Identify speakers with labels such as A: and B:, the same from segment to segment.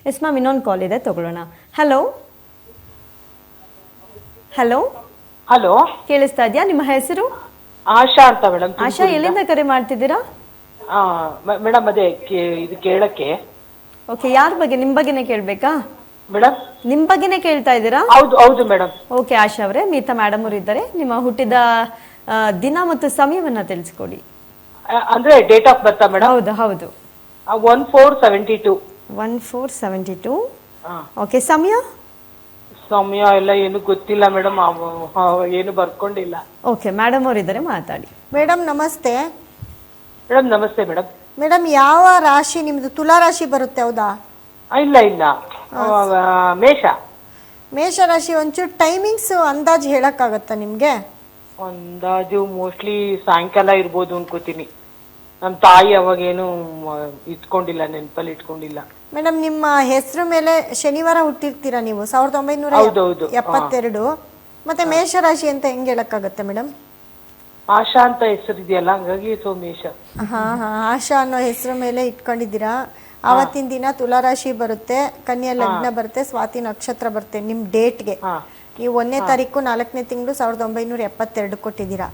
A: Yes ma'am, ಇನ್ನೊಂದು ಕಾಲ್ ಇದೆ, ತಗೊಳ್ಳೋಣ. ಹಲೋ ಹಲೋ
B: ಹಲೋ,
A: ಕೇಳಿಸ್ತಾ ಇದೆಯಾ? ನಿಮ್ಮ ಹೆಸರು?
B: ಆಶಾ ಅಂತ ಮೇಡಮ್.
A: ಆಶಾ, ಎಲ್ಲಿಂದ ಕರೆ ಮಾಡ್ತಿದ್ದೀರಾ?
B: ಮೇಡಮ್ ಅದೇ ಇದು ಕೇಳಕ್ಕೆ.
A: ಓಕೆ, ಯಾರ ಬಗ್ಗೆ? ನಿಮ್ಮ ಬಗ್ಗೆನೇ ಕೇಳಬೇಕಾ
B: ಮೇಡಮ್?
A: ನಿಮ್ಮ ಬಗ್ಗೆನೇ ಕೇಳ್ತಾ ಇದ್ದೀರಾ?
B: ಹೌದು ಹೌದು ಮೇಡಮ್.
A: ಓಕೆ ಆಶಾ ಅವರೇ, ಮೀತಾ ಮೇಡಮ್ ಅವರು ಇದ್ದಾರೆ. ನಿಮ್ಮ ಹುಟ್ಟಿದ ದಿನ ಮತ್ತು ಸಮಯವನ್ನ ತಿಳಿಸ್ಕೊಡಿ.
B: ಅಂದ್ರೆ ಡೇಟ್ ಆಫ್ ಬರ್ತಾ ಮೇಡಮ್?
A: ಹೌದು ಹೌದು.
B: 1472.
A: 1472. ಓಕೆ, ಸಮಯ?
B: ಸಮಯ ಎಲ್ಲ ಏನು ಗೊತ್ತಿಲ್ಲ ಮೇಡಮ್, ಏನು ಬರ್ಕೊಂಡಿಲ್ಲ.
A: ಓಕೆ, ಮೇಡಮ್ ಅವರು ಇದ್ದಾರೆ, ಮಾತಾಡಿ.
C: ಮೇಡಮ್ ನಮಸ್ತೆ.
B: ಮೇಡಮ್ ನಮಸ್ತೆ ಮೇಡಮ್.
C: ಮೇಡಮ್ ಯಾವ ರಾಶಿ ನಿಮ್ದು? ತುಲಾ ರಾಶಿ ಬರುತ್ತೆ, ಹೌದಾ?
B: ಇಲ್ಲ ಇಲ್ಲ, ಮೇಷ.
C: ಮೇಷ ರಾಶಿ. ಒಂಚೂರು ಟೈಮಿಂಗ್ಸ್ ಅಂದಾಜು ಹೇಳಕ್ಕಾಗತ್ತಾ ನಿಮ್ಗೆ?
B: ಅಂದಾಜು ಮೋಸ್ಟ್ಲಿ ಸಾಯಂಕಾಲ ಇರ್ಬೋದು ಅನ್ಕೋತೀನಿ. ನಮ್ಮ ತಾಯಿ ಅವಾಗೇನು ಇಟ್ಕೊಂಡಿಲ್ಲ, ನೆನಪಲ್ಲಿ ಇಟ್ಕೊಂಡಿಲ್ಲ.
C: ಮೇಡಮ್ ನಿಮ್ಮ ಹೆಸರು ಮೇಲೆ ಶನಿವಾರ ಹುಟ್ಟಿರ್ತೀರಾ ನೀವು, 1972. ಮತ್ತೆ ಮೇಷ ರಾಶಿ ಅಂತ ಹೆಂಗ್ ಹೇಳಕ್ಕಾಗತ್ತೆ ಮೇಡಮ್?
B: ಆಶಾ ಅಂತ ಹೆಸರಿದೆಯಲ್ಲ, ಹಂಗಾಗಿ ಮೇಷ.
C: ಹಾ ಹಾ, ಆಶಾ ಅನ್ನೋ ಹೆಸರು ಮೇಲೆ ಇಟ್ಕೊಂಡಿದ್ದೀರಾ. ಆವತ್ತಿನ ದಿನ ತುಲಾ ರಾಶಿ ಬರುತ್ತೆ, ಕನ್ಯಾ ಲಗ್ನ ಬರುತ್ತೆ, ಸ್ವಾತಿ ನಕ್ಷತ್ರ ಬರುತ್ತೆ ನಿಮ್ ಡೇಟ್ಗೆ. ನೀವು 1ನೇ ತಾರೀಕು 4ನೇ ತಿಂಗಳು 1972 ಕೊಟ್ಟಿದ್ದೀರಾ.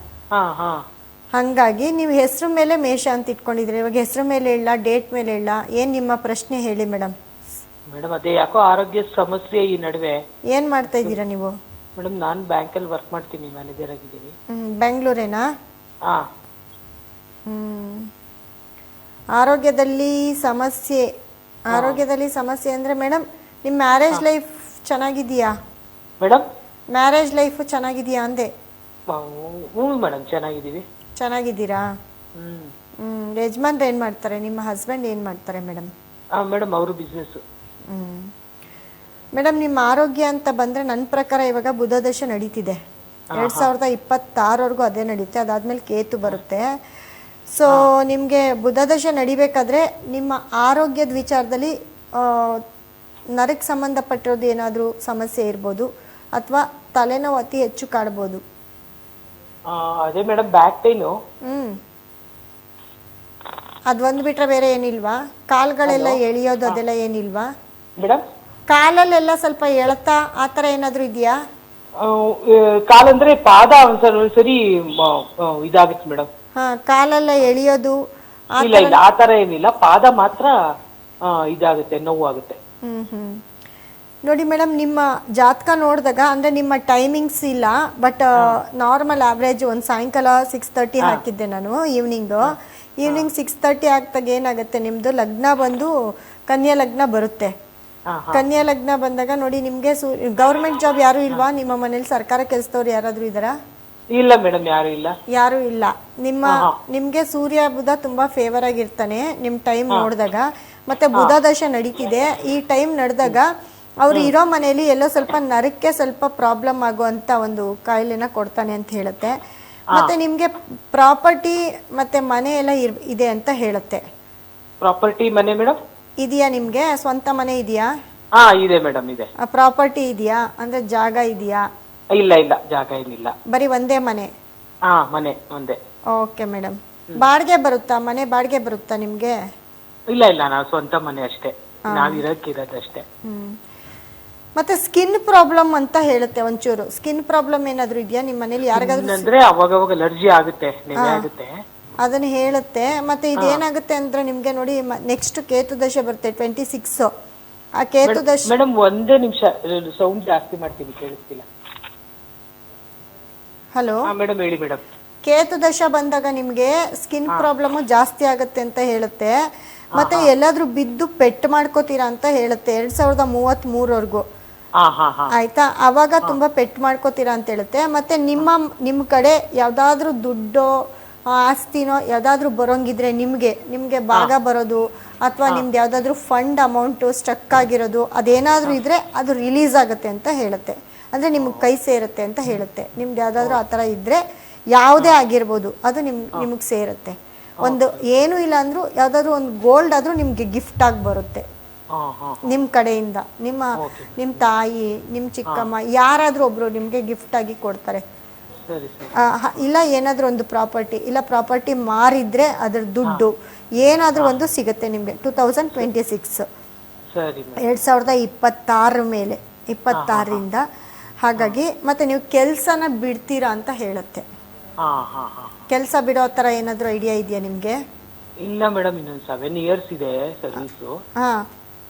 C: ಹಂಗಾಗಿ ನೀವು ಹೆಸರು ಮೇಲೆ ಮೇಷ ಅಂತ ಇಟ್ಕೊಂಡಿದ್ರಿ. ಇವಾಗ ಹೆಸರು ಮೇಲೆ ಇಲ್ಲ, ಡೇಟ್ ಮೇಲೆ ಇಲ್ಲ, ಏನ್ ನಿಮ್ಮ ಪ್ರಶ್ನೆ ಹೇಳಿ ಮೇಡಮ್?
B: ಮೇಡಮ್ ಅದೇ ಯಾಕೋ ಆರೋಗ್ಯ ಸಮಸ್ಯೆ ಈ ನಡುವೆ.
C: ಏನ್ ಮಾಡ್ತಾ ಇದ್ದೀರಾ ನೀವು?
B: ಮೇಡಮ್ ನಾನು ಬ್ಯಾಂಕಲ್ಲಿ ವರ್ಕ್ ಮಾಡ್ತೀನಿ, ಮ್ಯಾನೇಜರ್ ಆಗಿದ್ದೀನಿ.
C: ಬೆಂಗಳೂರೇನಾ? ಆರೋಗ್ಯದಲ್ಲಿ ಸಮಸ್ಯೆ. ಆರೋಗ್ಯದಲ್ಲಿ ಸಮಸ್ಯೆ ಅಂದ್ರೆ ಮೇಡಮ್ ನಿಮ್ ಮ್ಯಾರೇಜ್ ಲೈಫ್ ಚೆನ್ನಾಗಿದೆಯಾ
B: ಮೇಡಮ್?
C: ಮ್ಯಾರೇಜ್ ಲೈಫ್ ಚೆನ್ನಾಗಿದೆಯಾ ಅಂದೆ.
B: ಹ್ಞೂ ಮೇಡಮ್, ಚೆನ್ನಾಗಿದ್ದೀವಿ.
C: ಚೆನ್ನಾಗಿದ್ದೀರಾ? ಯಜಮಾನ್ರು ಏನ್ ಮಾಡ್ತಾರೆ? ನಿಮ್ಮ ಹಸ್ಬೆಂಡ್ ಏನ್ ಮಾಡ್ತಾರೆ ಮೇಡಮ್?
B: ಮೇಡಮ್ ಅವರು ಬಿಸ್ನೆಸ್.
C: ಮೇಡಮ್ ನಿಮ್ಮ ಆರೋಗ್ಯ ಅಂತ ಬಂದ್ರೆ ನನ್ನ ಪ್ರಕಾರ ಇವಾಗ ಬುಧ ದಶೆ ನಡೀತಿದೆ. 2026ವರೆಗೂ ಅದೇ ನಡೀತೆ. ಅದಾದ್ಮೇಲೆ ಕೇತು ಬರುತ್ತೆ. ಸೊ ನಿಮ್ಗೆ ಬುಧ ದಶೆ ನಡಿಬೇಕಾದ್ರೆ ನಿಮ್ಮ ಆರೋಗ್ಯದ ವಿಚಾರದಲ್ಲಿ ನರಕ್ಕೆ ಸಂಬಂಧಪಟ್ಟಿರೋದು ಏನಾದರೂ ಸಮಸ್ಯೆ ಇರ್ಬೋದು, ಅಥವಾ ತಲೆನೋವು ಅತಿ ಹೆಚ್ಚು ಕಾಡ್ಬೋದು.
B: ಅದೇ ಮೇಡಮ್, ಬ್ಯಾಕ್ ಪೇನು.
C: ಅದೊಂದು ಬಿಟ್ರೆ ಬೇರೆ ಏನಿಲ್ವಾ? ಕಾಲ್ಗಳೆಲ್ಲ ಎಳಿಯೋದು ಅದೆಲ್ಲ ಏನಿಲ್ವಾ
B: ಮೇಡಮ್?
C: ಕಾಲಲ್ಲೆಲ್ಲ ಸ್ವಲ್ಪ ಎಳತಾ ಆ ಥರ ಏನಾದರೂ ಇದೆಯಾ?
B: ಕಾಲಂದ್ರೆ ಪಾದ ಒಂದ್ಸರಿ ಇದಾಗುತ್ತೆ ಮೇಡಮ್.
C: ಕಾಲೆಲ್ಲ ಎಳಿಯೋದು
B: ಇಲ್ಲ ಇಲ್ಲ, ಆ ತರ ಏನಿಲ್ಲ, ಪಾದ ಮಾತ್ರ ಇದಾಗುತ್ತೆ, ನೋವು ಆಗುತ್ತೆ.
C: ನೋಡಿ ಮೇಡಮ್, ನಿಮ್ಮ ಜಾತಕ ನೋಡಿದಾಗ ಅಂದ್ರೆ ನಿಮ್ಮ ಟೈಮಿಂಗ್ಸ್ ಇಲ್ಲ, ಬಟ್ ನಾರ್ಮಲ್ ಆವ್ರೇಜ್ ಒಂದು ಸಾಯಂಕಾಲ 6:30 ಹಾಕಿದ್ದೆ ನಾನು. ಈವ್ನಿಂಗ್ 6:30 ಆಗ್ತಾಗ ಏನಾಗುತ್ತೆ, ನಿಮ್ದು ಲಗ್ನ ಬಂದು ಕನ್ಯಾ ಲಗ್ನ ಬರುತ್ತೆ. ಕನ್ಯಾ ಲಗ್ನ ಬಂದಾಗ ನೋಡಿ ನಿಮ್ಗೆ ಗೌರ್ಮೆಂಟ್ ಜಾಬ್ ಯಾರು ಇಲ್ವಾ ನಿಮ್ಮ ಮನೇಲಿ? ಸರ್ಕಾರ ಕೆಲಸದವ್ರು ಯಾರಾದ್ರೂ ಇದಾರಾ?
B: ಇಲ್ಲ ಮೇಡಮ್, ಯಾರು ಇಲ್ಲ.
C: ಯಾರು ಇಲ್ಲ. ನಿಮ್ಗೆ ಸೂರ್ಯ ಬುಧ ತುಂಬಾ ಫೇವರ್ ಆಗಿರ್ತಾನೆ ನಿಮ್ ಟೈಮ್ ನೋಡಿದಾಗ. ಮತ್ತೆ ಬುಧ ದಶೆ ನಡೀತಿದೆ. ಈ ಟೈಮ್ ನಡೆದಾಗ ಅವ್ರು ಇರೋ ಮನೆಯಲ್ಲಿ ಎಲ್ಲೋ ಸ್ವಲ್ಪ ನರಕ್ಕೆ ಸ್ವಲ್ಪ ಪ್ರಾಬ್ಲಮ್ ಆಗುವಂತ ಒಂದು ಕಾಯಿಲೆನ ಕೊಡ್ತಾನೆ ಅಂತ ಹೇಳುತ್ತೆ. ಮತ್ತೆ ನಿಮ್ಗೆ ಪ್ರಾಪರ್ಟಿ ಮತ್ತೆ ಮನೆ ಎಲ್ಲ ಇದೆ ಅಂತ ಹೇಳುತ್ತೆ.
B: ಪ್ರಾಪರ್ಟಿ ಮನೆ ಮೇಡಮ್
C: ಇದೆಯಾ ನಿಮ್ಗೆ? ಸ್ವಂತ ಮನೆ ಇದೆಯಾ?
B: ಇದೆ ಮೇಡಮ್, ಇದೆ.
C: ಪ್ರಾಪರ್ಟಿ ಇದೆಯಾ ಅಂದ್ರೆ ಜಾಗ ಇದೆಯಾ?
B: ಇಲ್ಲ ಇಲ್ಲ, ಜಾಗ ಏನಿಲ್ಲ,
C: ಬರೀ ಒಂದೇ ಮನೆ.
B: ಮನೆ ಒಂದೇ.
C: Okay madam. ಬಾಡಿಗೆ ಬರುತ್ತಾ? ಮನೆ ಬಾಡಿಗೆ ಬರುತ್ತಾ ನಿಮ್ಗೆ?
B: ಇಲ್ಲ ಇಲ್ಲ, ನಾವು ಸ್ವಂತ ಮನೆ ಅಷ್ಟೇ, ನಾವಿರೋದಷ್ಟೇ.
C: ಮತ್ತೆ ಸ್ಕಿನ್ ಪ್ರಾಬ್ಲಮ್ ಅಂತ ಹೇಳುತ್ತೆ. ಒಂಚೂರು ಸ್ಕಿನ್ ಪ್ರಾಬ್ಲಮ್ ಏನಾದ್ರು ಇದೆಯಾ ನಿಮ್ಮ ಮನೇಲಿ? ಯಾರಿಗಾದ್ರೂ
B: ಅಂದ್ರೆ ಅವಾಗ ಅಲರ್ಜಿ ಆಗುತ್ತೆ, ನೆನೆ ಆಗುತ್ತೆ,
C: ಅದನ್ನ ಹೇಳುತ್ತೆ. ಮತ್ತೆ ಇದೇನಾಗುತ್ತೆ ಅಂದ್ರೆ ನಿಮ್ಗೆ ನೋಡಿ, ನೆಕ್ಸ್ಟ್ ಕೇತು ದಶೆ ಬರುತ್ತೆ 26. ಆ ಕೇತು ದಶೆ.
B: ಮೇಡಮ್ ಒಂದೇ ನಿಮಿಷ, ಸೌಂಡ್ ಜಾಸ್ತಿ ಮಾಡ್ತೀನಿ, ಕೇಳಿಸ್ತಿಲ್ಲ.
C: ಹಲೋ
B: ಮೇಡಮ್, ಹೇಳಿ ಮೇಡಮ್.
C: ಕೇತು ದಶ ಬಂದಾಗ ನಿಮ್ಗೆ ಸ್ಕಿನ್ ಪ್ರಾಬ್ಲಮ್ ಜಾಸ್ತಿ ಆಗುತ್ತೆ ಅಂತ ಹೇಳುತ್ತೆ. ಮತ್ತೆ ಎಲ್ಲಾದ್ರೂ ಬಿದ್ದು ಪೆಟ್ಟು ಮಾಡ್ಕೋತೀರಾ ಅಂತ ಹೇಳುತ್ತೆ 2033ವರೆಗೂ. ಆಯ್ತಾ? ಅವಾಗ ತುಂಬಾ ಪೆಟ್ಟು ಮಾಡ್ಕೋತೀರಾ ಅಂತ ಹೇಳುತ್ತೆ. ಮತ್ತೆ ನಿಮ್ಮ ಕಡೆ ಯಾವ್ದಾದ್ರು ದುಡ್ಡು ಆಸ್ತಿನೋ ಯಾವ್ದಾದ್ರು ಬರೋಂಗಿದ್ರೆ ನಿಮ್ಗೆ ಭಾಗ ಬರೋದು, ಅಥವಾ ನಿಮ್ದು ಯಾವ್ದಾದ್ರು ಫಂಡ್ ಅಮೌಂಟ್ ಸ್ಟಕ್ ಆಗಿರೋದು, ಅದೇನಾದ್ರೂ ಇದ್ರೆ ಅದು ರಿಲೀಸ್ ಆಗುತ್ತೆ ಅಂತ ಹೇಳುತ್ತೆ. ಅಂದ್ರೆ ನಿಮ್ಗೆ ಕೈ ಸೇರುತ್ತೆ ಅಂತ ಹೇಳುತ್ತೆ. ನಿಮ್ದು ಯಾವ್ದಾದ್ರು ಆ ಥರ ಇದ್ರೆ ಯಾವುದೇ ಆಗಿರ್ಬೋದು, ಅದು ನಿಮ್ಗೆ ಸೇರುತ್ತೆ. ಒಂದು ಏನು ಇಲ್ಲ ಅಂದ್ರೂ ಯಾವ್ದಾದ್ರು ಒಂದು ಗೋಲ್ಡ್ ಆದ್ರೂ ನಿಮ್ಗೆ ಗಿಫ್ಟ್ ಆಗಿ ಬರುತ್ತೆ ನಿಮ್ ಕಡೆಯಿಂದ. ನಿಮ್ಮ ತಾಯಿ, ನಿಮ್ ಚಿಕ್ಕಮ್ಮ ಯಾರಾದ್ರೂ ಒಬ್ರು ನಿಮ್ಗೆ ಗಿಫ್ಟ್ ಆಗಿ ಕೊಡ್ತಾರೆ. ಇಲ್ಲ ಏನಾದ್ರೂ ಒಂದು ಪ್ರಾಪರ್ಟಿ, ಇಲ್ಲ ಪ್ರಾಪರ್ಟಿ ಮಾರಿದ್ರೆ ಅದ್ರ ದುಡ್ಡು ಏನಾದ್ರೂ ಒಂದು ಸಿಗುತ್ತೆ ನಿಮ್ಗೆ 2026.
B: ಸರಿ ಮೇಡಮ್.
C: 2026 ಮೇಲೆ 26ರಿಂದ. ಹಾಗಾಗಿ ಮತ್ತೆ ನೀವು ಕೆಲಸನ ಬಿಡ್ತೀರಾ ಅಂತ ಹೇಳುತ್ತೆ.
B: ಹಾ ಹಾ ಹಾ.
C: ಕೆಲಸ ಬಿಡೋ ತರ ಏನಾದ್ರು ಐಡಿಯಾ ಇದೆಯಾ ನಿಮ್ಗೆ?
B: ಇಲ್ಲ ಮೇಡಮ್, ಇನ್ನೊಂದು 7 years ಇದೆ ಸರ್ವಿಸು.
C: ಹಾ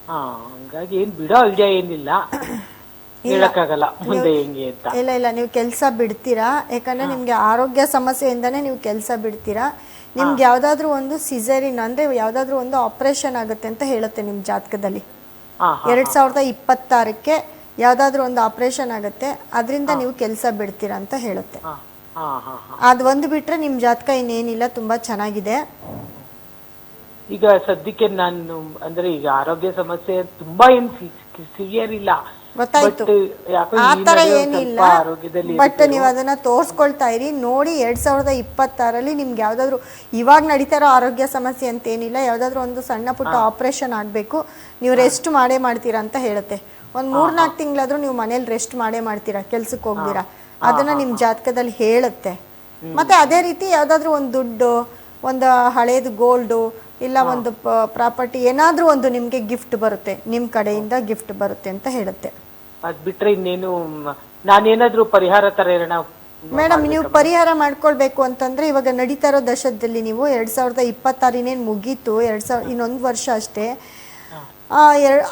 B: ಹಾ, ಹಂಗಾಗಿ ಏನ್ ಬಿಡೋ ಐಡಿಯಾ ಏನಿಲ್ಲ, ಹೇಳಕ್ಕಾಗಲ್ಲ ಮುಂದೆ ಹೆಂಗೆ ಅಂತ.
C: ಇಲ್ಲ ನೀವು ಕೆಲಸ ಬಿಡ್ತೀರಾ, ಯಾಕಂದ್ರೆ ನಿಮ್ಗೆ ಆರೋಗ್ಯ ಸಮಸ್ಯೆಯಿಂದಾನೇ ನೀವು ಕೆಲಸ ಬಿಡ್ತೀರಾ. ನಿಮ್ಗೆ ಯಾವ್ದಾದ್ರು ಒಂದು ಸಿಸೇರಿಯನ್ ಅಂದ್ರೆ ಯಾವ್ದಾದ್ರು ಒಂದು ಆಪರೇಷನ್ ಆಗುತ್ತೆ ಅಂತ ಹೇಳುತ್ತೆ ನಿಮ್ ಜಾತಕದಲ್ಲಿ. 2026ಕ್ಕೆ ಯಾವ್ದಾದ್ರು ಒಂದು ಆಪರೇಷನ್ ಆಗುತ್ತೆ, ಅದರಿಂದ ನೀವು ಕೆಲಸ ಬಿಡ್ತೀರಾ ಅಂತ ಹೇಳುತ್ತೆ. ಅದ್ ಒಂದು ಬಿಟ್ರೆ ನಿಮ್ ಜಾತಕ ಇನ್ನೇನಿಲ್ಲ, ತುಂಬಾ ಚೆನ್ನಾಗಿದೆ.
B: ಈಗ ಸದ್ಯಕ್ಕೆ ನಾನು ಅಂದ್ರೆ ಈಗ ಆರೋಗ್ಯ ಸಮಸ್ಯೆ ತುಂಬಾ ಏನ್ ಸಿವಿಯರ್ ಇಲ್ಲ,
C: ಗೊತ್ತಾಯ್ತು, ಆತರ ಏನಿಲ್ಲ. ಬಟ್ ನೀವು ಅದನ್ನ ತೋರ್ಸ್ಕೊಳ್ತಾ ಇರಿ. ನೋಡಿ 2026ರಲ್ಲಿ ನಿಮ್ಗೆ ಯಾವ್ದಾದ್ರು ಇವಾಗ ನಡೀತಾ ಇರೋ ಆರೋಗ್ಯ ಸಮಸ್ಯೆ ಅಂತ ಏನಿಲ್ಲ, ಯಾವ್ದಾದ್ರು ಒಂದು ಸಣ್ಣ ಪುಟ್ಟ ಆಪರೇಷನ್ ಆಗ್ಬೇಕು, ನೀವು ರೆಸ್ಟ್ ಮಾಡೇ ಮಾಡ್ತೀರಾ ಅಂತ ಹೇಳುತ್ತೆ. ಒಂದ್ 3-4 ತಿಂಗಳಾದ್ರೂ ನೀವು ಮನೇಲಿ ರೆಸ್ಟ್ ಮಾಡೇ ಮಾಡ್ತೀರಾ, ಕೆಲ್ಸಕ್ಕೆ ಹೋಗ್ದಿರಾ, ಅದನ್ನ ನಿಮ್ ಜಾತಕದಲ್ಲಿ ಹೇಳುತ್ತೆ. ಮತ್ತೆ ಅದೇ ರೀತಿ ಯಾವ್ದಾದ್ರು ಒಂದು ದುಡ್ಡು, ಒಂದು ಹಳೇದು ಗೋಲ್ಡು, ಇಲ್ಲ ಒಂದು ಪ್ರಾಪರ್ಟಿ ಏನಾದ್ರೂ ಒಂದು ನಿಮ್ಗೆ ಗಿಫ್ಟ್ ಬರುತ್ತೆ, ನಿಮ್ ಕಡೆಯಿಂದ ಗಿಫ್ಟ್ ಬರುತ್ತೆ ಅಂತ ಹೇಳುತ್ತೆ.
B: ಅದ್ ಬಿಟ್ರೆ ಇನ್ನೇನು ನಾನೇನಾದ್ರೂ ಪರಿಹಾರ ತರ ಏನ?
C: ಮೇಡಮ್, ನೀವು ಪರಿಹಾರ ಮಾಡ್ಕೊಳ್ಬೇಕು ಅಂತಂದ್ರೆ ಇವಾಗ ನಡೀತಾ ಇರೋ ದಶಕದಲ್ಲಿ ನೀವು 2026 ಮುಗೀತು, ಇನ್ನೊಂದು ವರ್ಷ ಅಷ್ಟೇ.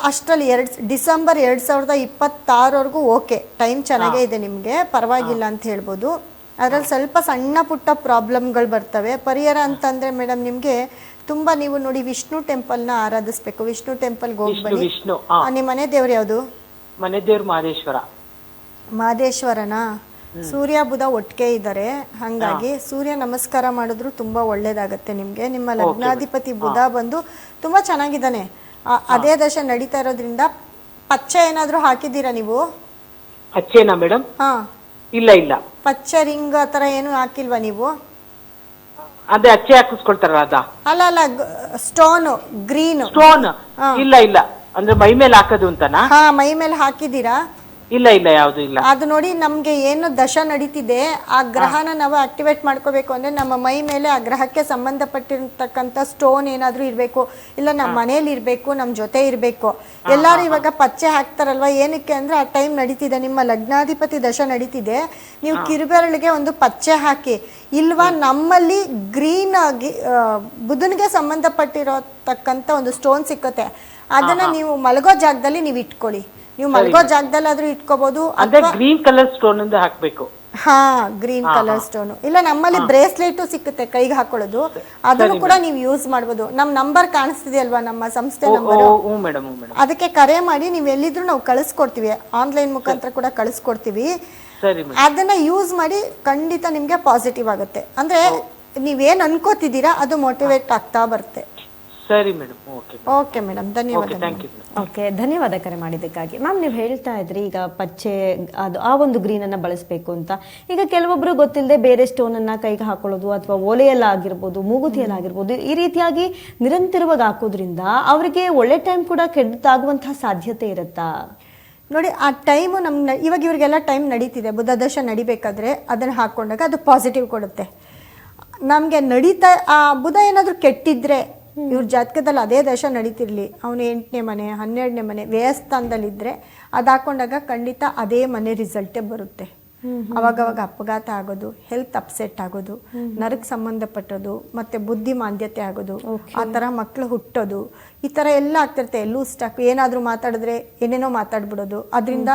C: ಅಷ್ಟರಲ್ಲಿ ಡಿಸೆಂಬರ್ 2026ವರೆಗೂ ಓಕೆ, ಟೈಮ್ ಚೆನ್ನಾಗೇ ಇದೆ ನಿಮ್ಗೆ, ಪರವಾಗಿಲ್ಲ ಅಂತ ಹೇಳ್ಬೋದು. ಅದ್ರಲ್ಲಿ ಸ್ವಲ್ಪ ಸಣ್ಣ ಪುಟ್ಟ ಪ್ರಾಬ್ಲಮ್ಗಳು ಬರ್ತವೆ. ಪರಿಹಾರ ಅಂತಂದ್ರೆ ಮೇಡಮ್ ನಿಮ್ಗೆ ತುಂಬಾ, ನೀವು ನೋಡಿ ವಿಷ್ಣು ಟೆಂಪಲ್ ನ ಆರಾಧಿಸ್ಬೇಕು. ವಿಷ್ಣು ಟೆಂಪಲ್ಗೆ ಹೋಗ್ಬನ್ನಿ. ನಿಮ್ಮ ಮನೆ ದೇವ್ರು ಯಾವ್ದು?
B: ಮನೆ ದೇವ್ರು ಮಹದೇಶ್ವರ.
C: ಮಹದೇಶ್ವರನಾ? ಸೂರ್ಯ ಬುಧ ಒಟ್ಟಿಗೆ ಇದ್ದಾರೆ, ಹಂಗಾಗಿ ಸೂರ್ಯ ನಮಸ್ಕಾರ ಮಾಡಿದ್ರು ತುಂಬಾ ಒಳ್ಳೇದಾಗತ್ತೆ ನಿಮ್ಗೆ. ನಿಮ್ಮ ಲಗ್ನಾಧಿಪತಿ ಬುಧ ಬಂದು ತುಂಬಾ ಚೆನ್ನಾಗಿದ್ದಾನೆ. ಅದೇ ದಶ ನಡೀತಾ ಇರೋದ್ರಿಂದ ಪಚ್ಚೆ ಏನಾದ್ರೂ ಹಾಕಿದ್ದೀರಾ ನೀವು?
B: ಪಚ್ಚೆನಾ ಮೇಡಮ್?
C: ಹಾ,
B: ಇಲ್ಲ.
C: ಪಚ್ಚೆ ರಿಂಗ್ ಆತರ ಏನು ಹಾಕಿಲ್ವಾ ನೀವು?
B: ಅದೇ ಅಚ್ಚೆ ಹಾಕಿಸ್ಕೊಳ್ತಾರಲ್ಲ ಅದ?
C: ಅಲ್ಲ, ಸ್ಟೋನ್, ಗ್ರೀನ್
B: ಸ್ಟೋನ್. ಇಲ್ಲ, ಅಂದ್ರೆ ಮೈ ಮೇಲೆ ಹಾಕೋದು ಅಂತನಾ?
C: ಹಾ, ಮೈ ಮೇಲೆ ಹಾಕಿದೀರಾ?
B: ಇಲ್ಲ, ಯಾವ್ದು ಇಲ್ಲ.
C: ಅದು ನೋಡಿ, ನಮ್ಗೆ ಏನು ದಶ ನಡೀತಿದೆ ಆ ಗ್ರಹನ ನಾವು ಆಕ್ಟಿವೇಟ್ ಮಾಡ್ಕೋಬೇಕು ಅಂದ್ರೆ ನಮ್ಮ ಮೈ ಮೇಲೆ ಆ ಗ್ರಹಕ್ಕೆ ಸಂಬಂಧಪಟ್ಟಿರ್ತಕ್ಕಂಥ ಸ್ಟೋನ್ ಏನಾದ್ರೂ ಇರ್ಬೇಕು, ಇಲ್ಲ ನಮ್ಮ ಮನೇಲಿ ಇರ್ಬೇಕು, ನಮ್ ಜೊತೆ ಇರ್ಬೇಕು. ಎಲ್ಲಾರು ಇವಾಗ ಪಚ್ಚೆ ಹಾಕ್ತಾರಲ್ವಾ, ಏನಕ್ಕೆ ಅಂದ್ರೆ ಆ ಟೈಮ್ ನಡೀತಿದೆ, ನಿಮ್ಮ ಲಗ್ನಾಧಿಪತಿ ದಶ ನಡೀತಿದೆ. ನೀವು ಕಿರುಬೆರಳಿಗೆ ಒಂದು ಪಚ್ಚೆ ಹಾಕಿ, ಇಲ್ವಾ ನಮ್ಮಲ್ಲಿ ಗ್ರೀನ್ ಬುಧನ್ಗೆ ಸಂಬಂಧಪಟ್ಟಿರತಕ್ಕಂಥ ಒಂದು ಸ್ಟೋನ್ ಸಿಕ್ಕತ್ತೆ, ಅದನ್ನ ನೀವು ಮಲಗೋ ಜಾಗದಲ್ಲಿ ನೀವು ಇಟ್ಕೊಳ್ಳಿ. ನೀವು ಮಲಗೋ ಜಾಗದಲ್ಲಾದ್ರೂ ಇಟ್ಕೋಬಹುದು.
B: ಗ್ರೀನ್ ಕಲರ್ ಸ್ಟೋನ್ ಇಂದ ಹಾಕ್ಬೇಕು.
C: ಹಾ, ಗ್ರೀನ್ ಕಲರ್ ಸ್ಟೋನ್. ಇಲ್ಲ, ನಮ್ಮಲ್ಲಿ ಬ್ರೇಸ್ಲೆಟ್ ಸಿಕ್ಕುತ್ತೆ ಕೈಗೆ ಹಾಕೊಳ್ಳೋದು, ಅದನ್ನು ಕೂಡ ನೀವು ಯೂಸ್ ಮಾಡಬಹುದು. ನಮ್ ನಂಬರ್ ಕಾಣಿಸ್ತಿದೆಯಲ್ವಾ, ನಮ್ಮ ಸಂಸ್ಥೆ ನಂಬರ್, ಅದಕ್ಕೆ ಕರೆ ಮಾಡಿ ನೀವು ಎಲ್ಲಿದ್ರು ನಾವು ಕಳಿಸ್ಕೊಡ್ತೀವಿ. ಆನ್ಲೈನ್ ಮುಖಾಂತರ ಕೂಡ ಕಳಿಸ್ಕೊಡ್ತೀವಿ. ಅದನ್ನ ಯೂಸ್ ಮಾಡಿ, ಖಂಡಿತ ನಿಮ್ಗೆ ಪಾಸಿಟಿವ್ ಆಗುತ್ತೆ. ಅಂದ್ರೆ ನೀವೇನ್ ಅನ್ಕೋತಿದ್ದೀರಾ ಅದು ಮೋಟಿವೇಟ್ ಆಗ್ತಾ ಬರುತ್ತೆ.
B: ಸರಿ ಮೇಡಮ್.
C: ಓಕೆ ಮೇಡಮ್, ಧನ್ಯವಾದ.
A: ಓಕೆ, ಧನ್ಯವಾದ ಕರೆ ಮಾಡಿದ್ದಕ್ಕಾಗಿ. ಮ್ಯಾಮ್, ನೀವು ಹೇಳ್ತಾ ಇದ್ರಿ ಈಗ ಪಚ್ಚೆ ಅದು ಆ ಒಂದು ಗ್ರೀನ್ ಅನ್ನ ಬಳಸಬೇಕು ಅಂತ. ಈಗ ಕೆಲವೊಬ್ರು ಗೊತ್ತಿಲ್ಲದೆ ಬೇರೆ ಸ್ಟೋನ್ ಅನ್ನ ಕೈಗೆ ಹಾಕೊಳ್ಳೋದು, ಅಥವಾ ಓಲೆಯಲ್ಲಾಗಿರ್ಬೋದು, ಮೂಗುತಿಯಲ್ಲಾಗಿರ್ಬೋದು, ಈ ರೀತಿಯಾಗಿ ನಿರಂತರವಾಗಿ ಹಾಕೋದ್ರಿಂದ ಅವರಿಗೆ ಒಳ್ಳೆ ಟೈಮ್ ಕೂಡ ಕೆಟ್ಟದಾಗುವಂತಹ ಸಾಧ್ಯತೆ ಇರುತ್ತಾ?
C: ನೋಡಿ, ಆ ಟೈಮು ಇವಾಗ ಇವ್ರಿಗೆಲ್ಲ ಟೈಮ್ ನಡೀತಿದೆ, ಬುಧ ದಶ ನಡಿಬೇಕಾದ್ರೆ ಅದನ್ನ ಹಾಕೊಂಡಾಗ ಅದು ಪಾಸಿಟಿವ್ ಕೊಡುತ್ತೆ. ನಮ್ಗೆ ನಡೀತಾ ಆ ಬುಧ ಏನಾದ್ರೂ ಕೆಟ್ಟಿದ್ರೆ, ಇವ್ರ ಜಾತಕದಲ್ಲಿ ಅದೇ ದಶ ನಡೀತಿರ್ಲಿ, ಅವನು 8ನೇ ಮನೆ 12ನೇ ಮನೆ ವ್ಯಯಸ್ಥಾನದಲ್ಲಿದ್ರೆ ಅದು ಹಾಕೊಂಡಾಗ ಖಂಡಿತ ಅದೇ ಮನೆ ರಿಸಲ್ಟೇ ಬರುತ್ತೆ. ಅವಾಗವಾಗ ಅಪಘಾತ ಆಗೋದು, ಹೆಲ್ತ್ ಅಪ್ಸೆಟ್ ಆಗೋದು, ನರಕ್ಕೆ ಸಂಬಂಧಪಟ್ಟೋದು, ಮತ್ತೆ ಬುದ್ಧಿ ಮಾಂದ್ಯತೆ ಆಗೋದು, ಆ ತರ ಮಕ್ಕಳು ಹುಟ್ಟೋದು, ಈ ತರ ಎಲ್ಲ ಆಗ್ತಿರುತ್ತೆ. ಲೂಸ್ ಟಾಕ್, ಏನಾದ್ರೂ ಮಾತಾಡಿದ್ರೆ ಏನೇನೋ ಮಾತಾಡ್ಬಿಡೋದು, ಅದರಿಂದ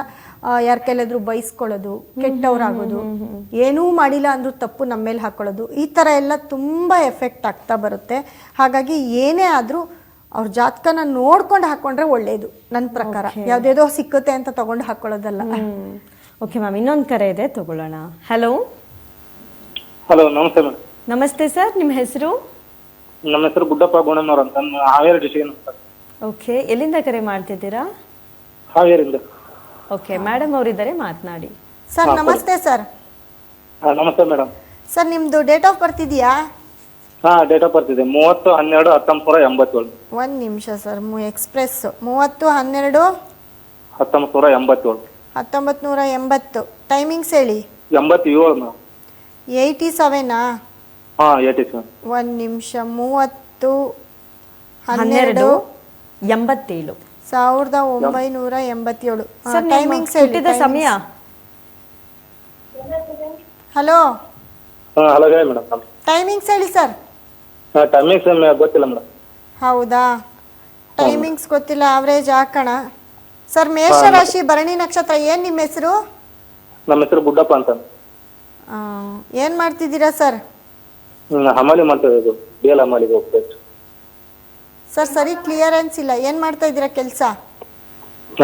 C: ಯಾರ ಕೈಲಾದ್ರೂ ಬೈಸ್ಕೊಳ್ಳೋದು, ಕೆಟ್ಟವ್ರಾಗೋದು, ಏನೂ ಮಾಡಿಲ್ಲ ಅಂದ್ರೂ ತಪ್ಪು ನಮ್ಮ ಮೇಲೆ ಹಾಕೊಳ್ಳೋದು, ಈ ತರ ಎಲ್ಲ ತುಂಬಾ ಎಫೆಕ್ಟ್ ಆಗ್ತಾ ಬರುತ್ತೆ. ಹಾಗಾಗಿ ಏನೇ ಆದ್ರೂ ಅವ್ರ ಜಾತಕನ ನೋಡ್ಕೊಂಡು ಹಾಕೊಂಡ್ರೆ ಒಳ್ಳೇದು ನನ್ನ ಪ್ರಕಾರ. ಯಾವ್ದೇದೋ ಸಿಕ್ಕುತ್ತೆ ಅಂತ ತಗೊಂಡು ಹಾಕೊಳ್ಳೋದಲ್ಲ.
A: ಓಕೆ ಮ್ಯಾಮ್, ಇನ್ನೊಂದು ಕರೆ ಇದೆ, ತಗೊಳ್ಳೋಣ. ಹಲೋ.
D: ನಮಸ್ತೆ ಮೇಡಮ್.
A: ನಮಸ್ತೆ ಸರ್, ನಿಮ್ಮ ಹೆಸರು?
D: ನಮ್ಮ ಹೆಸರು ಗುಡ್ಡಪ್ಪ ಗೋಣನೂರ್ ಅಂತ, ಹಾವೇರಿ ಡಿಸ್ಟ್ರಿಕ್ಟ್.
A: ಓಕೆ, ಎಲ್ಲಿಂದ ಕರೆ ಮಾಡ್ತಿದ್ದೀರಾ?
D: ಹಾವೇರಿಂದ.
A: ಓಕೆ, ಮೇಡಮ್ ಅವರಿದ್ದಾರೆ, ಮಾತನಾಡಿ.
C: ಸರ್ ನಮಸ್ತೆ ಸರ್.
D: ನಮಸ್ತೆ ಮೇಡಮ್.
C: ಸರ್ ನಿಮ್ದು ಡೇಟ್ ಆಫ್ ಬರ್ತ್ ಇದೆಯಾ?
D: ಡೇಟ್ ಆಫ್ ಬರ್ತ್ ಇದೆ, 30/12/1987.
C: ಒಂದ್ ನಿಮಿಷ ಸರ್, ಎಕ್ಸ್ಪ್ರೆಸ್ 30/12/1987. 1980. ಟೈಮಿಂಗ್ಸ್ ಹೇಳಿ.
D: 87.
C: 87ನಾ?
D: 87.
C: ಒಂದ್ ನಿಮಿಷ, 30/12/87. 1987.
A: ಸರ್
C: ಟೈಮಿಂಗ್ಸ್
A: ಹುಟ್ಟಿದ ಸಮಯ
C: ಹಲೋ,
D: ಹಲೋ ಹೇಳಿ ಮೇಡಮ್.
C: ಟೈಮಿಂಗ್ಸ್ ಹೇಳಿ ಸರ್.
D: ಟೈಮಿಂಗ್ಸ್ ಗೊತ್ತಿಲ್ಲ ಮೇಡಮ್.
C: ಹೌದಾ, ಟೈಮಿಂಗ್ಸ್ ಗೊತ್ತಿಲ್ಲ, ಆವ್ರೇಜ್ ಹಾಕೋಣ. ಸರ್ ಮೇಷರಾಶಿ ಭರಣಿ ನಕ್ಷತ್ರ, ಏನ್ ನಿಮ್ಮ ಹೆಸರು?
D: ನಮ್ಮ ಹೆಸರು ಗುಡ್ಡಪ್ಪ ಅಂತ.
C: ಏನ್ ಮಾಡ್ತಿದ್ದೀರಾ ಸರ್?
D: ಹಮಾಲಿ ಮಾಡ್ತೇವೆ, ಇದು ಬೇಲ್ ಹಮಾಲಿಗೆ ಹೋಗ್ಬೇಕು.
C: ಸರ್ ಸರಿ ಕ್ಲಿಯರೆನ್ಸ್ ಇಲ್ಲ, ಏನ್ ಮಾಡ್ತಾ ಇದ್ದೀರಾ ಕೆಲಸ?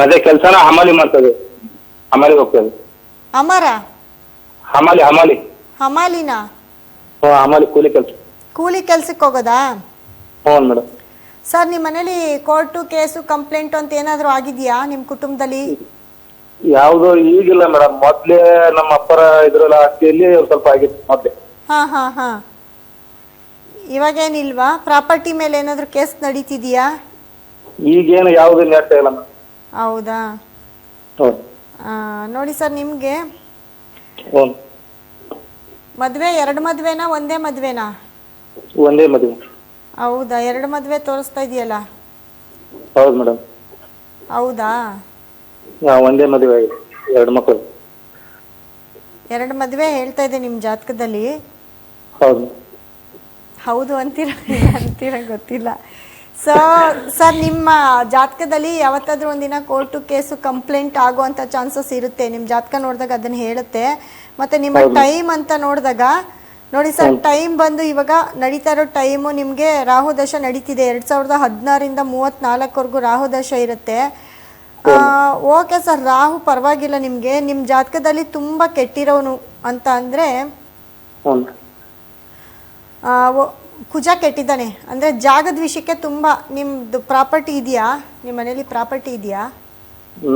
D: ಅದೇ ಕೆಲಸನ ಹಮಾಲಿ ಮಾಡ್ತೇವೆ, ಹಮಾಲಿಗೆ ಹೋಗ್ತೇವೆ.
C: ಅಮರ
D: ಹಮಾಲಿ ಹಮಾಲಿ
C: ಹಮಾಲಿನ
D: ಹಮಾಲಿ ಕೂಲಿ ಕೆಲಸ.
C: ಕೂಲಿ ಕೆಲ್ಸಕ್ಕೆ ಹೋಗೋದಾ?
D: ಹ್ಞೂ ಮೇಡಮ್.
C: ಸರ್ ನಿಮ್ಮ ಮನೇಲಿ ಕೋರ್ಟು ಕೇಸು ಕಂಪ್ಲೇಂಟ್ ಅಂತ ಏನಾದ್ರು ಆಗಿದೆಯಾ ನಿಮ್ಮ ಕುಟುಂಬದಲ್ಲಿ?
D: ಯಾವ್ದು ಈಗಿಲ್ಲ ಮೇಡಮ್, ಮೊದ್ಲೇ ನಮ್ಮ ಅಪ್ಪರ ಇದ್ರಲ್ಲ ಆಸ್ತಿಯಲ್ಲಿ ಸ್ವಲ್ಪ ಆಗಿತ್ತು ಮೊದ್ಲೇ.
C: ಹಾ ಇವಾಗೇನಿಲ್ವಾ? ಪ್ರಾಪರ್ಟಿ ಮೇಲೆ ಏನಾದ್ರು ಕೇಸ್ ನಡೀತಿದೆಯಾ?
D: ಈಗೇನು ಯಾವ್ದು ನೆಟ್ ಇಲ್ಲ ಮೇಡಮ್.
C: ಹೌದಾ?
D: ಹ್ಞೂ.
C: ನೋಡಿ ಸರ್, ನಿಮ್ಗೆ
D: ಹ್ಞೂ.
C: ಮದ್ವೆ 2 ಮದ್ವೆನಾ ಒಂದೇ ಮದ್ವೆನಾ?
D: ಒಂದೇ ಮದುವೆ.
C: ಹೌದಾ, 2 ಮದ್ವೆ ತೋರಿಸ್ತಾ ಇದೆಯಲ್ಲ.
D: ಹೌದು ಮೇಡಮ್.
C: ಹೌದಾ?
D: ಒಂದೇ ಮದುವೆ ಆಗಿದೆ, 2 ಮಕ್ಕಳು.
C: 2 ಮದ್ವೆ ಹೇಳ್ತಾ ಇದೆ ನಿಮ್ಮ ಜಾತಕದಲ್ಲಿ.
D: ಹೌದು.
C: ಹೌದು ಅಂತೀರ ಗೊತ್ತಿಲ್ಲ. ಸರ್ ನಿಮ್ಮ ಜಾತಕದಲ್ಲಿ ಯಾವತ್ತಾದ್ರೂ ಒಂದಿನ ಕೋರ್ಟು ಕೇಸು ಕಂಪ್ಲೇಂಟ್ ಆಗುವಂತ ಚಾನ್ಸಸ್ ಇರುತ್ತೆ. ನಿಮ್ಮ ಜಾತಕ ನೋಡಿದಾಗ ಅದನ್ನ ಹೇಳುತ್ತೆ. ಮತ್ತೆ ನಿಮ್ಮ ಟೈಮ್ ಅಂತ ನೋಡಿದಾಗ ನೋಡಿ ಸರ್, ಟೈಮ್ ಬಂದು ಇವಾಗ ನಡೀತಾ ಇರೋ ಟೈಮು ನಿಮಗೆ ರಾಹು ದಶ ನಡೀತಿದೆ. 2016ರಿಂದ 34ವರೆಗೂ ರಾಹು ದಶ ಇರುತ್ತೆ. ಓಕೆ ಸರ್, ರಾಹು ಪರವಾಗಿಲ್ಲ ನಿಮಗೆ. ನಿಮ್ಮ ಜಾತಕದಲ್ಲಿ ತುಂಬ ಕೆಟ್ಟಿರೋನು ಅಂತ ಅಂದರೆ ಕುಜ ಕೆಟ್ಟಿದ್ದಾನೆ. ಅಂದರೆ ಜಾಗದ ವಿಷಯಕ್ಕೆ ತುಂಬ. ನಿಮ್ಮದು ಪ್ರಾಪರ್ಟಿ ಇದೆಯಾ? ನಿಮ್ಮ ಮನೇಲಿ ಪ್ರಾಪರ್ಟಿ ಇದೆಯಾ?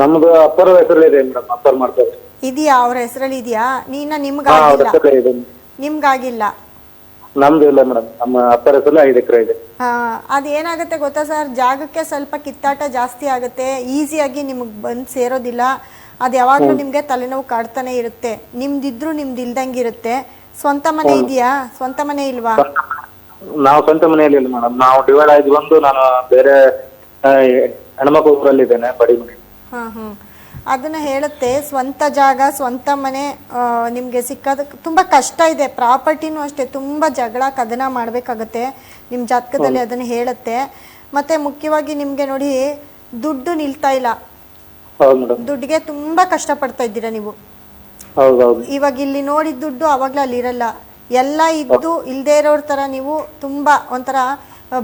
D: ನಮ್ದು ಅಪ್ಪರ ಹೆಸರಲ್ಲಿ ಇದೆ ಮೇಡಮ್, ಅಪ್ಪರ್ ಮಾಡ್ತಾರೆ.
C: ಇದೆಯಾ? ಅವ್ರ ಹೆಸರಲ್ಲಿ ಇದೆಯಾ? ನಿಮ್ಗಾಗಿಲ್ಲ? ನಿಮ್ಗಾಗಿಲ್ಲ?
D: ನಮ್ದು ಇಲ್ಲ ಮೇಡಮ್, ನಮ್ಮ ಅಪ್ಪರ ಹೆಸರಲ್ಲಿ 5 ಎಕರೆ ಇದೆ.
C: ಅದೇನಾಗುತ್ತೆ ಗೊತ್ತಾ ಸರ್, ಜಾಗಕ್ಕೆ ಸ್ವಲ್ಪ ಕಿತ್ತಾಟ ಜಾಸ್ತಿ ಆಗುತ್ತೆ. ಈಸಿಯಾಗಿ ನಿಮಗೆ ಬಂದು ಸೇರೋದಿಲ್ಲ. ಅದು ಯಾವಾಗಲೂ ನಿಮಗೆ ತಲೆನೋವು ಕಾಡ್ತಾನೆ ಇರುತ್ತೆ. ನಿಮ್ದಿದ್ರು ನಿಮ್ದು ಇಲ್ದಂಗಿರುತ್ತೆ. ಸ್ವಂತ ಮನೆ ಇದೆಯಾ? ಸ್ವಂತ ಮನೆ ಇಲ್ವಾ?
D: ನಾವು ಸ್ವಂತ ಮನೆಯಲ್ಲಿ ಇಲ್ಲ ಮೇಡಮ್, ನಾವು ಡಿವೈಡ್ ಆಗಿ ಬಂದು ನಾನು ಬೇರೆ ಹೆಣ್ಮಕ್ಳು ಊರಲ್ಲಿ ಇದ್ದೇನೆ, ಬಡಿ ಮನೆ.
C: ಅದನ್ನ ಹೇಳುತ್ತೆ. ಸ್ವಂತ ಜಾಗ, ಸ್ವಂತ ಮನೆ ನಿಮಗೆ ಸಿಕ್ಕೋದು ತುಂಬ ಕಷ್ಟ ಇದೆ. ಪ್ರಾಪರ್ಟಿನೂ ಅಷ್ಟೇ, ತುಂಬ ಜಗಳ ಕದನ ಮಾಡಬೇಕಾಗತ್ತೆ. ನಿಮ್ಮ ಜಾತಕದಲ್ಲಿ ಅದನ್ನು ಹೇಳುತ್ತೆ. ಮತ್ತೆ ಮುಖ್ಯವಾಗಿ ನಿಮಗೆ ನೋಡಿ, ದುಡ್ಡು ನಿಲ್ತಾ ಇಲ್ಲ. ದುಡ್ಡಿಗೆ ತುಂಬ ಕಷ್ಟಪಡ್ತಾ ಇದ್ದೀರಾ ನೀವು. ಇವಾಗ ಇಲ್ಲಿ ನೋಡಿದ ದುಡ್ಡು ಅವಾಗಲೇ ಅಲ್ಲಿ ಇರಲ್ಲ. ಎಲ್ಲ ಇದ್ದು ಇಲ್ಲದೆ ಇರೋರ ಥರ ನೀವು ತುಂಬ ಒಂಥರ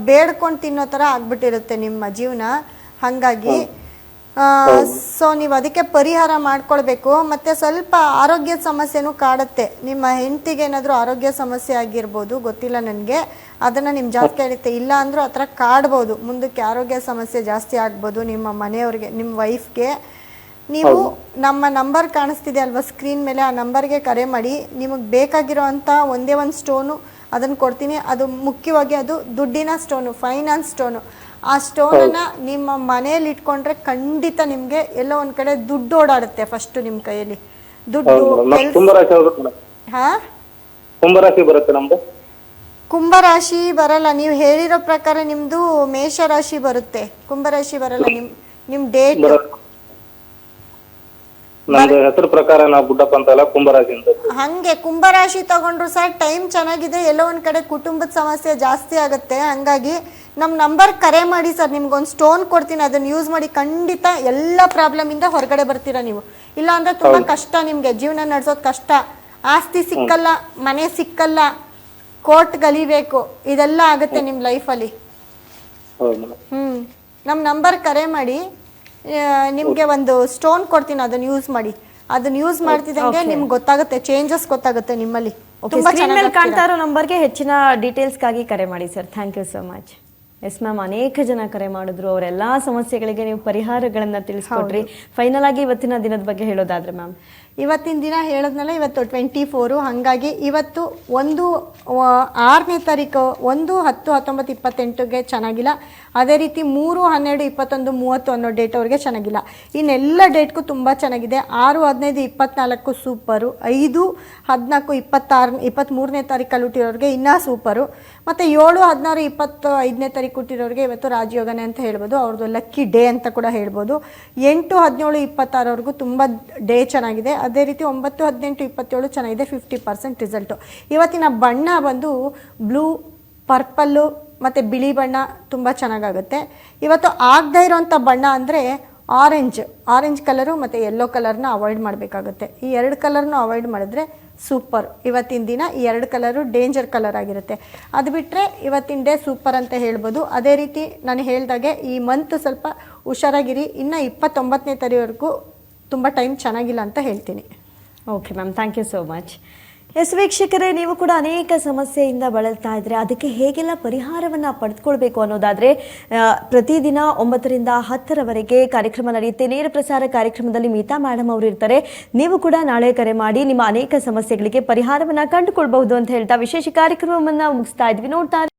C: ಬೇಡ್ಕೊಂಡು ತಿನ್ನೋ ಥರ ಆಗ್ಬಿಟ್ಟಿರುತ್ತೆ ನಿಮ್ಮ ಜೀವನ. ಹಾಗಾಗಿ ಸೊ ನೀವು ಅದಕ್ಕೆ ಪರಿಹಾರ ಮಾಡ್ಕೊಳ್ಬೇಕು. ಮತ್ತು ಸ್ವಲ್ಪ ಆರೋಗ್ಯದ ಸಮಸ್ಯೆನೂ ಕಾಡುತ್ತೆ. ನಿಮ್ಮ ಹೆಂಡತಿಗೆ ಏನಾದರೂ ಆರೋಗ್ಯ ಸಮಸ್ಯೆ ಆಗಿರ್ಬೋದು, ಗೊತ್ತಿಲ್ಲ ನನಗೆ. ಅದನ್ನು ನಿಮ್ಮ ಜಾತಕ ಹೇಳುತ್ತೆ. ಇಲ್ಲ ಅಂದರೂ ಆ ಥರ ಕಾಡ್ಬೋದು. ಮುಂದಕ್ಕೆ ಆರೋಗ್ಯ ಸಮಸ್ಯೆ ಜಾಸ್ತಿ ಆಗ್ಬೋದು ನಿಮ್ಮ ಮನೆಯವ್ರಿಗೆ, ನಿಮ್ಮ ವೈಫ್ಗೆ. ನೀವು ನಮ್ಮ ನಂಬರ್ ಕಾಣಿಸ್ತಿದೆ ಅಲ್ವಾ ಸ್ಕ್ರೀನ್ ಮೇಲೆ, ಆ ನಂಬರ್ಗೆ ಕರೆ ಮಾಡಿ. ನಿಮಗೆ ಬೇಕಾಗಿರೋ ಅಂಥ ಒಂದೇ ಒಂದು ಸ್ಟೋನು ಅದನ್ನು ಕೊಡ್ತೀನಿ. ಅದು ಮುಖ್ಯವಾಗಿ ಅದು ದುಡ್ಡಿನ ಸ್ಟೋನು, ಫೈನಾನ್ಸ್ ಸ್ಟೋನು. ಆ ಸ್ಟೋನನ್ನು ನಿಮ್ಮ ಮನೆಯಲ್ಲಿ ಇಟ್ಕೊಂಡ್ರೆ ಖಂಡಿತ ನಿಮಗೆ ಎಲ್ಲೋ ಒಂದು ಕಡೆ ದುಡ್ಡು ಓಡಾಡುತ್ತೆ. ಫಸ್ಟ್ ನಿಮ್ಮ ಕೈಯಲ್ಲಿ ದುಡ್ಡು. ಕುಂಭರಾಶಿ ಬರಲ್ಲ. ನೀವು ಹೇಳಿರೋ ಪ್ರಕಾರ ನಿಮ್ದು ಮೇಷರಾಶಿ ಬರುತ್ತೆ, ಕುಂಭರಾಶಿ ಬರಲ್ಲ. ನಿಮ್ ಡೇಟ್
D: ಹೆಸರು ಪ್ರಕಾರ ನಾವು ಗುಡ್ಡಪ್ಪ ಅಂತಲ್ಲ, ಕುಂಭರಾಶಿ ಅಂತ.
C: ಹಂಗೆ ಕುಂಭರಾಶಿ ತಗೊಂಡ್ರು ಸರ್ ಟೈಮ್ ಚೆನ್ನಾಗಿದೆ. ಎಲ್ಲೋ ಒಂದ್ ಕಡೆ ಕುಟುಂಬದ ಸಮಸ್ಯೆ ಜಾಸ್ತಿ ಆಗುತ್ತೆ. ಹಂಗಾಗಿ ನಮ್ಮ ನಂಬರ್ ಕರೆ ಮಾಡಿ ಸರ್, ನಿಮ್ಗೊಂದು ಸ್ಟೋನ್ ಕೊಡ್ತೀನಿ. ಅದನ್ನ ಯೂಸ್ ಮಾಡಿ ಖಂಡಿತ ಎಲ್ಲ ಪ್ರಾಬ್ಲಮ್ ಇಂದ ಹೊರಗಡೆ ಬರ್ತೀರಾ ನೀವು. ಇಲ್ಲ ಅಂದ್ರೆ ತುಂಬಾ ಕಷ್ಟ, ನಿಮ್ಗೆ ಜೀವನ ನಡೆಸೋದು ಕಷ್ಟ. ಆಸ್ತಿ ಸಿಕ್ಕಲ್ಲ, ಮನೆ ಸಿಕ್ಕಲ್ಲ, ಕೋರ್ಟ್ ಗಲಿಬೇಕು, ಇದೆಲ್ಲ ಆಗುತ್ತೆ ನಿಮ್ ಲೈಫಲ್ಲಿ. ನಮ್ಮ ನಂಬರ್ ಕರೆ ಮಾಡಿ, ನಿಮ್ಗೆ ಒಂದು ಸ್ಟೋನ್ ಕೊಡ್ತೀನಿ. ಅದನ್ನ ಯೂಸ್ ಮಾಡಿ. ಅದನ್ನ ಯೂಸ್ ಮಾಡ್ತಿದ್ದಂಗೆ ನಿಮ್ಗೆ ಗೊತ್ತಾಗುತ್ತೆ, ಚೇಂಜಸ್ ಗೊತ್ತಾಗುತ್ತೆ ನಿಮ್ಮಲ್ಲಿ.
A: ತುಂಬಾ ಚೆನ್ನಾಗಿ ಕಾಣ್ತಾ ಇರೋ ನಂಬರ್ಗೆ ಹೆಚ್ಚಿನ ಡೀಟೇಲ್ಸ್ಗಾಗಿ ಕರೆ ಮಾಡಿ sir. Thank you so much. Yes ma'am, ಅನೇಕ ಜನ ಕರೆ ಮಾಡಿದ್ರು. ಅವರೆಲ್ಲಾ ಸಮಸ್ಯೆಗಳಿಗೆ ನೀವು ಪರಿಹಾರಗಳನ್ನ ತಿಳಿಸ್ಕೊಟ್ರಿ. ಫೈನಲ್ ಆಗಿ ಇವತ್ತಿನ ದಿನದ ಬಗ್ಗೆ ಹೇಳೋದಾದ್ರೆ ಮ್ಯಾಮ್?
C: ಇವತ್ತಿನ ದಿನ ಹೇಳಿದ್ನಲ್ಲ, ಇವತ್ತು 24, ಹಾಗಾಗಿ ಇವತ್ತು 6ನೇ ತಾರೀಕು 1, 10, 19, 28ಗೆ ಚೆನ್ನಾಗಿಲ್ಲ. ಅದೇ ರೀತಿ 3, 12, 21, 30 ಅನ್ನೋ ಡೇಟ್ ಅವ್ರಿಗೆ ಚೆನ್ನಾಗಿಲ್ಲ. ಇನ್ನೆಲ್ಲ ಡೇಟ್ಗೂ ತುಂಬ ಚೆನ್ನಾಗಿದೆ. 6, 15, 24 ಸೂಪರು. 5, 14, 26, 23ನೇ ತಾರೀಕಲ್ಲಿ ಹುಟ್ಟಿರೋರಿಗೆ ಇನ್ನೂ ಸೂಪರು. ಮತ್ತು 7, 16, 25ನೇ ತಾರೀಕು ಹುಟ್ಟಿರೋರಿಗೆ ಇವತ್ತು ರಾಜಯೋಗನೇ ಅಂತ ಹೇಳ್ಬೋದು. ಅವ್ರದ್ದು ಲಕ್ಕಿ ಡೇ ಅಂತ ಕೂಡ ಹೇಳ್ಬೋದು. 8, 17, 26ವರೆಗೂ ತುಂಬ ಡೇ ಚೆನ್ನಾಗಿದೆ. ಅದೇ ರೀತಿ 9, 18, 27 ಚೆನ್ನಾಗಿದೆ. 50% ರಿಸಲ್ಟು. ಇವತ್ತಿನ ಬಣ್ಣ ಬಂದು ಬ್ಲೂ, ಪರ್ಪಲ್ಲು ಮತ್ತು ಬಿಳಿ ಬಣ್ಣ ತುಂಬ ಚೆನ್ನಾಗಾಗುತ್ತೆ. ಇವತ್ತು ಆಗದೇ ಇರೋಂಥ ಬಣ್ಣ ಅಂದರೆ ಆರೆಂಜ್ ಕಲರು ಮತ್ತು ಯೆಲ್ಲೋ ಕಲರ್ನ ಅವಾಯ್ಡ್ ಮಾಡಬೇಕಾಗುತ್ತೆ. ಈ 2 ಕಲರ್ನ ಅವಾಯ್ಡ್ ಮಾಡಿದ್ರೆ ಸೂಪರ್. ಇವತ್ತಿನ ದಿನ ಈ 2 ಕಲರು ಡೇಂಜರ್ ಕಲರ್ ಆಗಿರುತ್ತೆ. ಅದು ಬಿಟ್ಟರೆ ಇವತ್ತಿನ ಡೇ ಸೂಪರ್ ಅಂತ ಹೇಳ್ಬೋದು. ಅದೇ ರೀತಿ ನಾನು ಹೇಳ್ದಾಗೆ ಈ ಮಂತ್ ಸ್ವಲ್ಪ ಹುಷಾರಾಗಿರಿ. ಇನ್ನು 29ನೇ ತಾರೀವರೆಗೂ ತುಂಬ ಟೈಮ್ ಚೆನ್ನಾಗಿಲ್ಲ ಅಂತ ಹೇಳ್ತೀನಿ.
A: Okay ma'am, thank you so much. Yes ವೀಕ್ಷಕರೇ, ನೀವು ಕೂಡ ಅನೇಕ ಸಮಸ್ಯೆಯಿಂದ ಬಳಲ್ತಾ ಇದ್ರೆ ಅದಕ್ಕೆ ಹೇಗೆಲ್ಲ ಪರಿಹಾರವನ್ನು ಪಡೆದುಕೊಳ್ಬೇಕು ಅನ್ನೋದಾದರೆ ಪ್ರತಿದಿನ 9ರಿಂದ 10ರವರೆಗೆ ಕಾರ್ಯಕ್ರಮ ನಡೆಯುತ್ತೆ. ನೇರ ಪ್ರಸಾರ ಕಾರ್ಯಕ್ರಮದಲ್ಲಿ ಮೀತಾ ಮೇಡಮ್ ಅವರು ಇರ್ತಾರೆ. ನೀವು ಕೂಡ ನಾಳೆ ಕರೆ ಮಾಡಿ ನಿಮ್ಮ ಅನೇಕ ಸಮಸ್ಯೆಗಳಿಗೆ ಪರಿಹಾರವನ್ನು ಕಂಡುಕೊಳ್ಬಹುದು ಅಂತ ಹೇಳ್ತಾ ವಿಶೇಷ ಕಾರ್ಯಕ್ರಮವನ್ನು ಮುಗಿಸ್ತಾ ಇದ್ವಿ. ನೋಡ್ತಾ